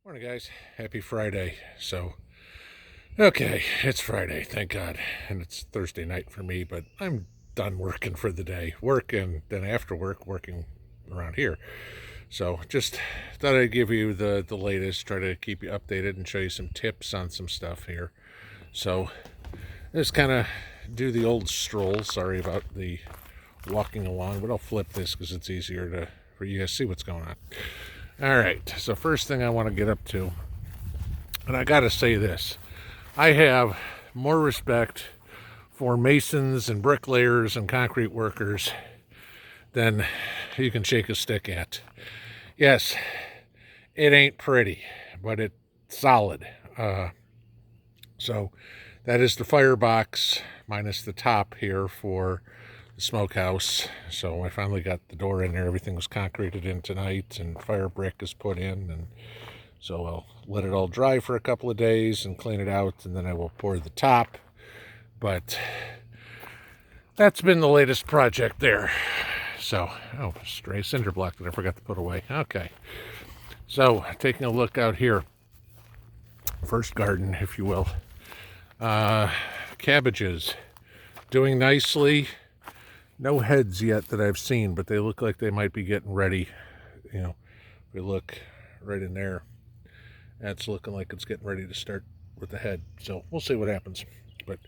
Morning, guys. Happy Friday. Okay, it's Friday, thank God. And it's Thursday night for me, but I'm done working for the day. Working, then after work, working around here. So just thought I'd give you the latest, try to keep you updated and show you some tips on some stuff here. So just kind of do the old stroll. Sorry about the walking along, but I'll flip this because it's easier for you guys to see what's going on. All right, so first thing I want to get up to, and I got to say this, I have more respect for masons and bricklayers and concrete workers than you can shake a stick at. Yes, it ain't pretty, but it's solid. So that is the firebox minus the top here for the smokehouse. So I finally got the door in there. Everything was concreted in tonight and fire brick is put in, and so I'll let it all dry for a couple of days and clean it out, and then I will pour the top. But that's been the latest project there. So, stray cinder block that I forgot to put away. Okay, so taking a look out here, first garden, if you will. Cabbages doing nicely. No heads yet that I've seen, but they look like they might be getting ready. You know, if we look right in there, that's looking like it's getting ready to start with the head. So we'll see what happens. But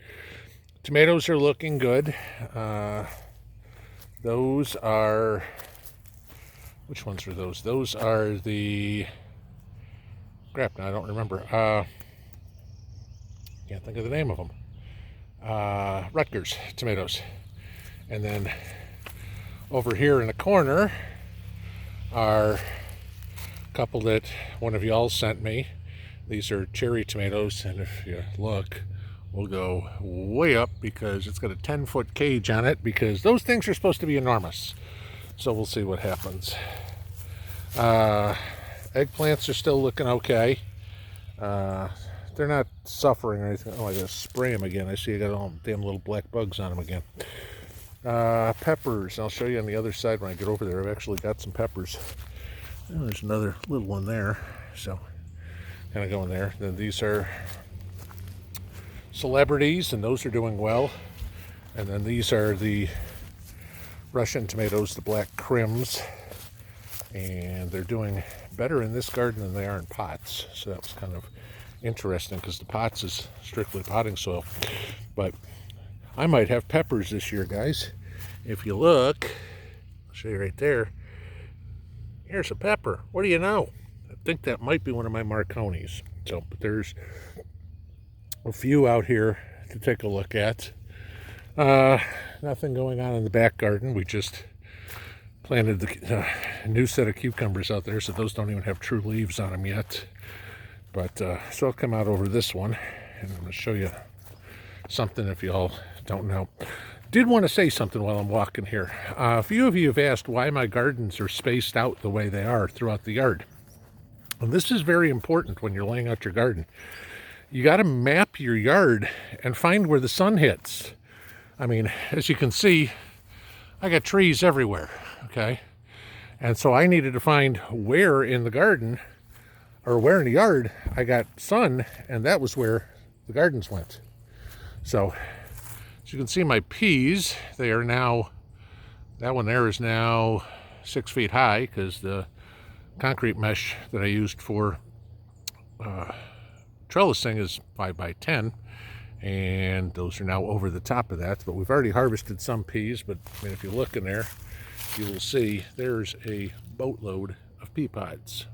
tomatoes are looking good. Those are, which ones are those? Those are the, crap, now I don't remember. Can't think of the name of them. Rutgers tomatoes. And then over here in the corner are a couple that one of y'all sent me. These are cherry tomatoes, and if you look, we'll go way up because it's got a 10-foot cage on it, because those things are supposed to be enormous. So we'll see what happens. Eggplants are still looking okay. They're not suffering or anything. Oh, I gotta spray them again. I see I got all damn little black bugs on them again. Peppers, I'll show you on the other side when I get over there. I've actually got some peppers. Oh, there's another little one there, so kind of going there. Then these are celebrities, and those are doing well. And then these are the Russian tomatoes, the black crims, and they're doing better in this garden than they are in pots. So that was kind of interesting, because the pots is strictly potting soil. But I might have peppers this year, guys. If you look, I'll show you right there. Here's a pepper. What do you know? I think that might be one of my Marconis. So, but there's a few out here to take a look at. Nothing going on in the back garden. We just planted the new set of cucumbers out there, so those don't even have true leaves on them yet. But so I'll come out over this one, and I'm going to show you something if you all don't know. Did want to say something while I'm walking here. A few of you have asked why my gardens are spaced out the way they are throughout the yard. And this is very important when you're laying out your garden. You got to map your yard and find where the sun hits. I mean, as you can see, I got trees everywhere, okay? And so I needed to find where in the garden, or where in the yard, I got sun, and that was where the gardens went. So, as you can see, my peas, they are now, that one there is now 6 feet high, because the concrete mesh that I used for trellising is 5 by 10, and those are now over the top of that. But we've already harvested some peas, but I mean, if you look in there, you will see there's a boatload of pea pods.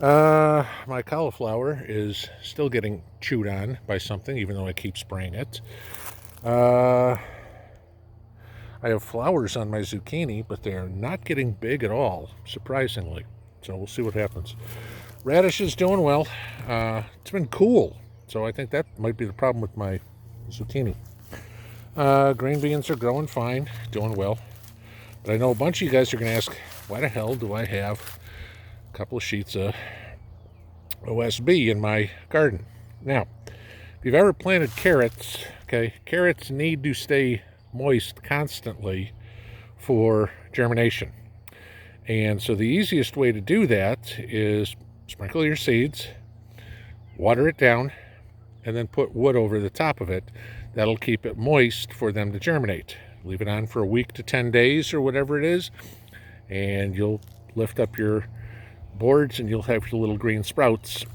My cauliflower is still getting chewed on by something, even though I keep spraying it. I have flowers on my zucchini, but they're not getting big at all, surprisingly. So we'll see what happens. Radish is doing well. It's been cool, so I think that might be the problem with my zucchini. Green beans are growing fine, doing well. But I know a bunch of you guys are going to ask, why the hell do I have a couple of sheets of OSB in my garden? Now, if you've ever planted carrots, okay, carrots need to stay moist constantly for germination. And so the easiest way to do that is sprinkle your seeds, water it down, and then put wood over the top of it. That'll keep it moist for them to germinate. Leave it on for a week to 10 days or whatever it is, and you'll lift up your boards and you'll have your little green sprouts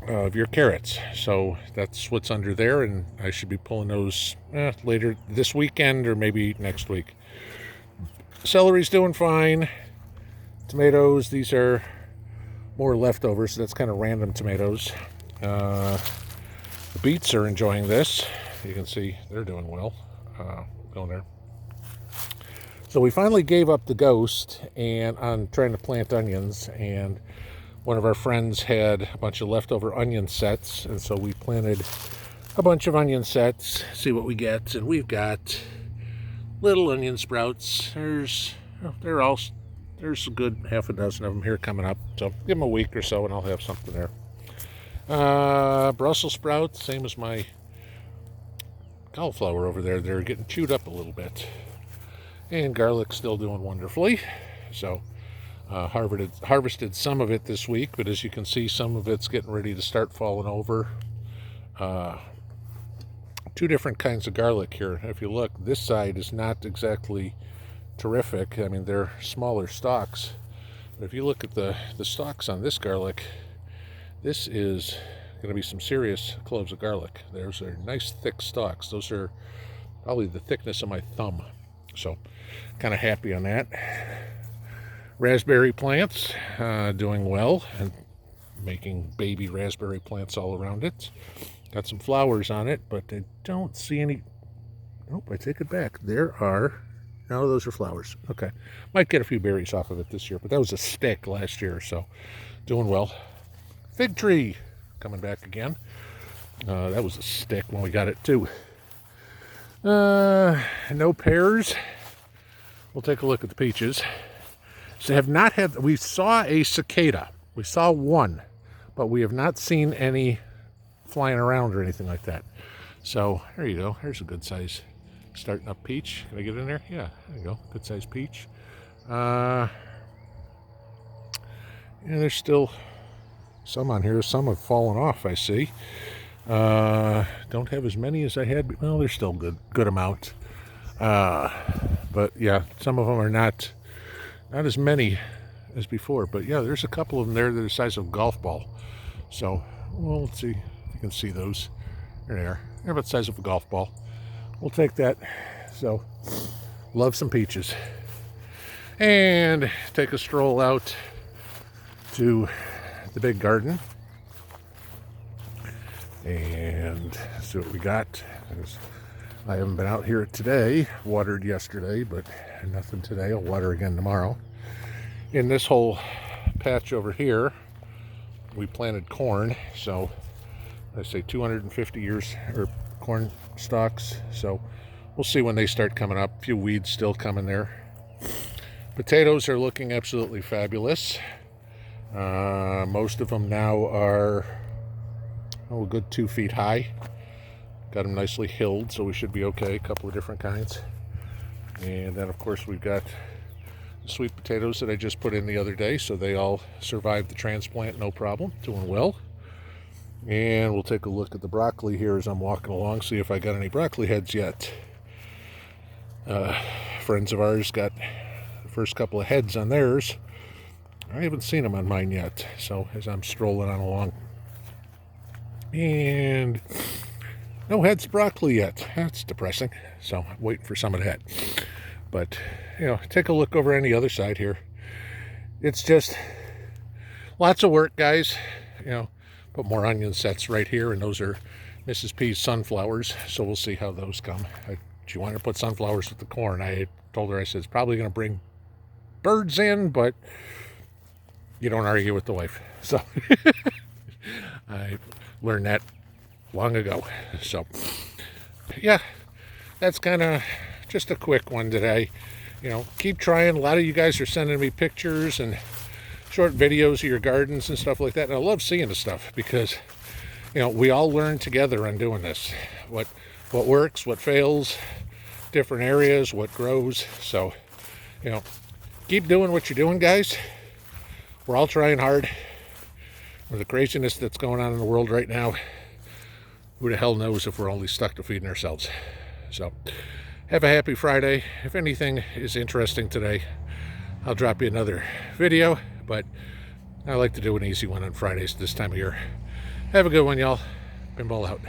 of your carrots. So that's what's under there, and I should be pulling those later this weekend or maybe next week. Celery's doing fine. Tomatoes, these are more leftovers, so that's kind of random tomatoes. The beets are enjoying this. You can see they're doing well. Going there. So we finally gave up the ghost and on trying to plant onions, and one of our friends had a bunch of leftover onion sets, and so we planted a bunch of onion sets, see what we get, and we've got little onion sprouts. There's a good half a dozen of them here coming up, so give them a week or so and I'll have something there. Brussels sprouts, same as my cauliflower over there, they're getting chewed up a little bit. And garlic's still doing wonderfully. So harvested some of it this week, but as you can see, some of it's getting ready to start falling over. Two different kinds of garlic here. If you look, this side is not exactly terrific. I mean, they're smaller stalks. But if you look at the stalks on this garlic, this is going to be some serious cloves of garlic. Those are nice thick stalks. Those are probably the thickness of my thumb. So kind of happy on that. Raspberry plants doing well and making baby raspberry plants all around it. Got some flowers on it, but I don't see any. Nope, I take it back. There are. No, those are flowers. Okay. Might get a few berries off of it this year, but that was a stick last year, so doing well. Fig tree coming back again. That was a stick when we got it too. No pears. We'll take a look at the peaches. So have not had. We saw a cicada. We saw one, but we have not seen any flying around or anything like that. So there you go. Here's a good size starting up peach. Can I get in there? Yeah, there you go. Good size peach. Yeah, there's still some on here. Some have fallen off, I see. Don't have as many as I had. Well, there's still good amount. But yeah, some of them are not as many as before. But yeah, there's a couple of them there that are the size of a golf ball. So, well, let's see if you can see those. There they are. They're about the size of a golf ball. We'll take that. So, love some peaches. And take a stroll out to the big garden and see what we got. I haven't been out here today. Watered yesterday, but nothing today. I'll water again tomorrow. In this whole patch over here, we planted corn. So I say 250 years or corn stalks. So we'll see when they start coming up. A few weeds still coming there. Potatoes are looking absolutely fabulous. Most of them now are a good 2 feet high. Got them nicely hilled, so we should be okay. A couple of different kinds. And then, of course, we've got the sweet potatoes that I just put in the other day, so they all survived the transplant, no problem. Doing well. And we'll take a look at the broccoli here as I'm walking along, see if I got any broccoli heads yet. Friends of ours got the first couple of heads on theirs. I haven't seen them on mine yet, so as I'm strolling on along. And no heads of broccoli yet. That's depressing. So I'm waiting for some of that. But, you know, take a look over on the other side here. It's just lots of work, guys. You know, put more onion sets right here, and those are Mrs. P's sunflowers. So we'll see how those come. She wanted to put sunflowers with the corn. I told her, I said, it's probably going to bring birds in, but you don't argue with the wife. So I learned that long ago. So yeah, that's kind of just a quick one today. You know, keep trying. A lot of you guys are sending me pictures and short videos of your gardens and stuff like that, and I love seeing the stuff because, you know, we all learn together on doing this. What works, what fails, different areas, what grows. So, you know, keep doing what you're doing, guys. We're all trying hard. With the craziness that's going on in the world right now, who the hell knows if we're only stuck to feeding ourselves. So, have a happy Friday. If anything is interesting today, I'll drop you another video, but I like to do an easy one on Fridays this time of year. Have a good one, y'all. Pinball out.